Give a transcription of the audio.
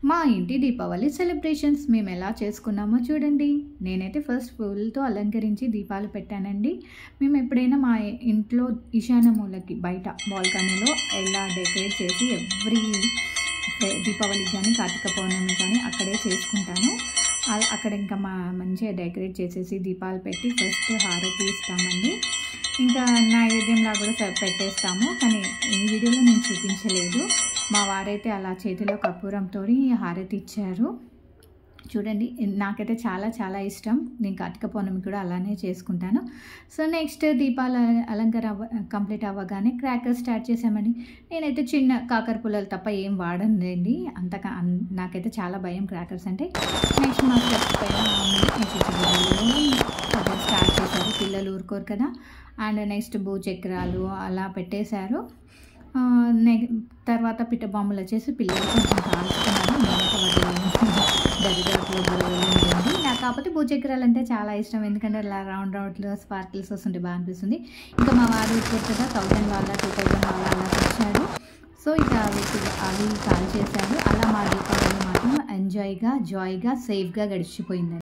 మా ఇంటి దీపావళి సెలబ్రేషన్స్ మేము ఎలా చేసుకున్నామో చూడండి. నేనైతే ఫస్ట్ పూలతో అలంకరించి దీపాలు పెట్టానండి. మేము ఎప్పుడైనా మా ఇంట్లో ఈశాన్య మూలకి బయట బాల్కనీలో ఎలా డెకరేట్ చేసి ఎవ్రీ దీపావళికి కానీ కార్తీక పౌర్ణమి కానీ అక్కడే చేసుకుంటాను. అక్కడ ఇంకా మంచిగా డెకరేట్ చేసేసి దీపాలు పెట్టి ఫస్ట్ హారతి ఇస్తామండి. ఇంకా నైవేద్యంలా కూడా పెట్టేస్తాము. కానీ ఈ వీడియోలో నేను చూపించలేదు. మా వారైతే అలా చేతిలో కర్పూరంతో హారతి ఇచ్చారు. చూడండి, నాకైతే చాలా చాలా ఇష్టం. నేను కార్తీక పౌర్ణమి కూడా అలానే చేసుకుంటాను. సో నెక్స్ట్ దీపాల అలంకారం కంప్లీట్ అవ్వగానే క్రాకర్స్ స్టార్ట్ చేసామండి. నేనైతే చిన్న కాకర పుల్లలు తప్ప ఏం వాడనండి. నాకైతే చాలా భయం క్రాకర్స్ అంటే. నెక్స్ట్ మా స్టెప్స్ పైన స్టార్ట్ చేశారు. పిల్లలు ఊరుకోరు కదా. అండ్ నెక్స్ట్ భూచక్రాలు అలా పెట్టేశారు. తర్వాత పిట్ట బాంబులు వచ్చేసి పిల్లలు కొంచెం కాల్చుకున్నారు. దరిదాపులో గొడవలు నాకు కాకపోతే భూచక్రాలు అంటే చాలా ఇష్టం. ఎందుకంటే అలా రౌండ్ రౌండ్లో స్పార్కిల్స్ వస్తుంటే బాగా అనిపిస్తుంది. ఇంకా మా వారు కొత్తగా 1000 వాళ్ళ 2000 వాళ్ళ అలా తెచ్చారు. సో ఇక అవి కాల్ చేశారు. అలా మా దీపావళి మాత్రం ఎంజాయ్గా జాయ్గా సేఫ్గా గడిచిపోయిందండి.